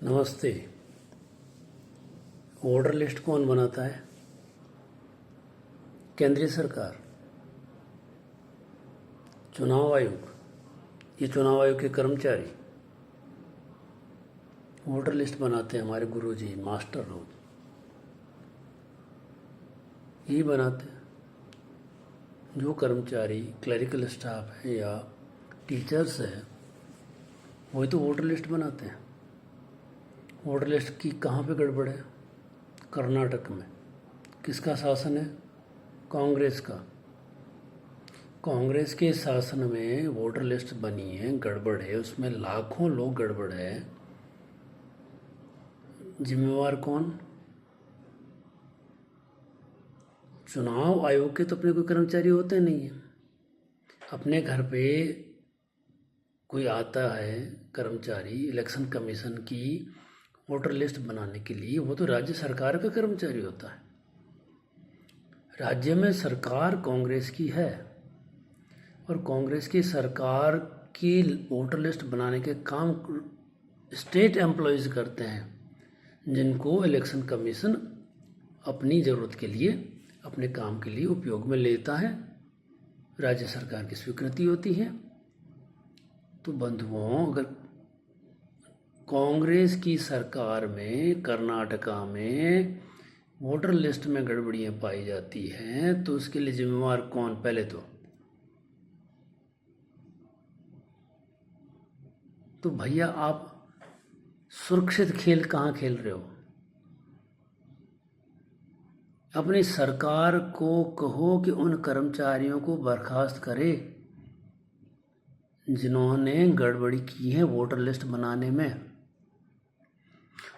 नमस्ते। Voter list कौन बनाता है? केंद्रीय सरकार, चुनाव आयोग, ये चुनाव आयोग के कर्मचारी वोटर लिस्ट बनाते हैं। हमारे गुरुजी मास्टर लोग यही बनाते हैं। जो कर्मचारी क्लरिकल स्टाफ है या टीचर्स है वही तो वोटर लिस्ट बनाते हैं। वोटर लिस्ट की कहाँ पे गड़बड़ है? कर्नाटक में किसका शासन है? कांग्रेस का। कांग्रेस के शासन में वोटर लिस्ट बनी है, गड़बड़ है, उसमें लाखों लोग गड़बड़ है। जिम्मेवार कौन? चुनाव आयोग के तो अपने कोई कर्मचारी होते नहीं है। अपने घर पे कोई आता है कर्मचारी इलेक्शन कमीशन की वोटर लिस्ट बनाने के लिए, वो तो राज्य सरकार का कर्मचारी होता है। राज्य में सरकार कांग्रेस की है और कांग्रेस की सरकार की वोटर लिस्ट बनाने के काम स्टेट एम्प्लॉयज़ करते हैं, जिनको इलेक्शन कमीशन अपनी ज़रूरत के लिए, अपने काम के लिए उपयोग में लेता है। राज्य सरकार की स्वीकृति होती है। तो बंधुओं, अगर कांग्रेस की सरकार में कर्नाटका में वोटर लिस्ट में गड़बड़ियां पाई जाती हैं तो उसके लिए जिम्मेवार कौन? पहले तो भैया आप सुरक्षित खेल कहाँ खेल रहे हो? अपनी सरकार को कहो कि उन कर्मचारियों को बर्खास्त करे जिन्होंने गड़बड़ी की है वोटर लिस्ट बनाने में।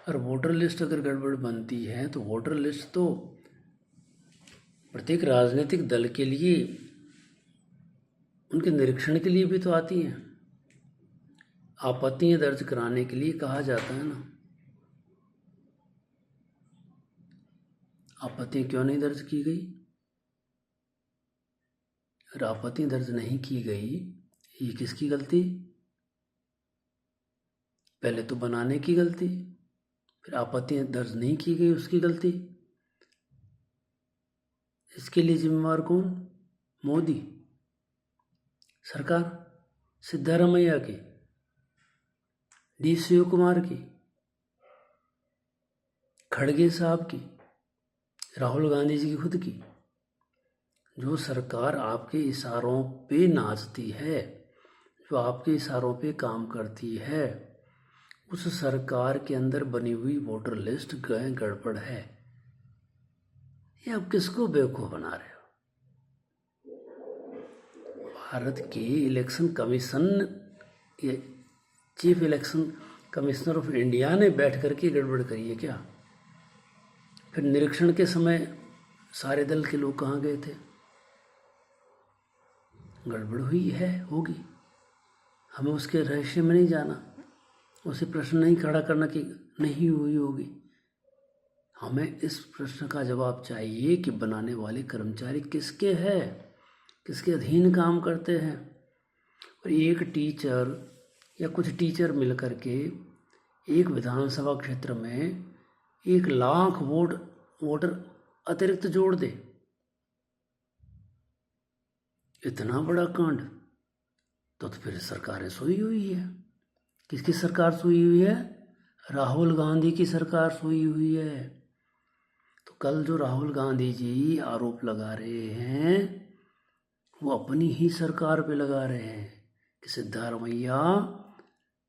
और वोटर लिस्ट अगर गड़बड़ बनती है तो वोटर लिस्ट तो प्रत्येक राजनीतिक दल के लिए, उनके निरीक्षण के लिए भी तो आती हैं। आपत्तियां दर्ज कराने के लिए कहा जाता है ना। आपत्ति क्यों नहीं दर्ज की गई? अगर आपत्ति दर्ज नहीं की गई, ये किसकी गलती? पहले तो बनाने की गलती, फिर आपत्ति दर्ज नहीं की गई उसकी गलती। इसके लिए जिम्मेवार कौन? मोदी सरकार, सिद्धारमैया की, डी शिव कुमार की, खड़गे साहब की, राहुल गांधी जी की खुद की। जो सरकार आपके इशारों पे नाचती है, जो आपके इशारों पे काम करती है, उस सरकार के अंदर बनी हुई वोटर लिस्ट गड़बड़ है। ये आप किसको बेवकूफ़ बना रहे हो? भारत के इलेक्शन कमीशन, ये chief election commissioner of India ने बैठ करके गड़बड़ करी है क्या? फिर निरीक्षण के समय सारे दल के लोग कहाँ गए थे? गड़बड़ हुई है, होगी। हमें उसके रहस्य में नहीं जाना, उसे प्रश्न नहीं खड़ा करना कि नहीं हुई होगी। हमें इस प्रश्न का जवाब चाहिए कि बनाने वाले कर्मचारी किसके हैं, किसके अधीन काम करते हैं। और एक टीचर या कुछ टीचर मिलकर के एक विधानसभा क्षेत्र में 1 लाख वोटर अतिरिक्त जोड़ दे, इतना बड़ा कांड, तो फिर सरकारें सोई हुई है। किसकी सरकार सोई हुई है? राहुल गांधी की सरकार सोई हुई है। तो कल जो राहुल गांधी जी आरोप लगा रहे हैं वो अपनी ही सरकार पे लगा रहे हैं कि सिद्धारमैया,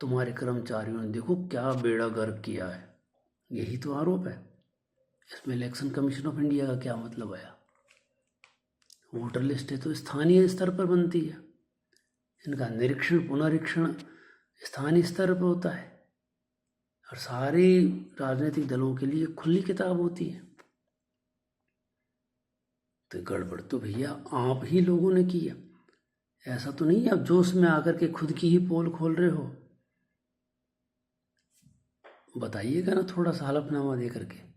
तुम्हारे कर्मचारियों ने देखो क्या बेड़ा गर्क किया है। यही तो आरोप है। इसमें इलेक्शन कमीशन ऑफ इंडिया का क्या मतलब आया? वोटर लिस्ट तो स्थानीय स्तर पर बनती है, इनका निरीक्षण पुनरीक्षण स्थानीय स्तर पर होता है और सारे राजनीतिक दलों के लिए खुली किताब होती है। तो गड़बड़ तो भैया आप ही लोगों ने की है। ऐसा तो नहीं आप जोश में आकर के खुद की ही पोल खोल रहे हो। बताइएगा ना थोड़ा सा हलफनामा दे करके।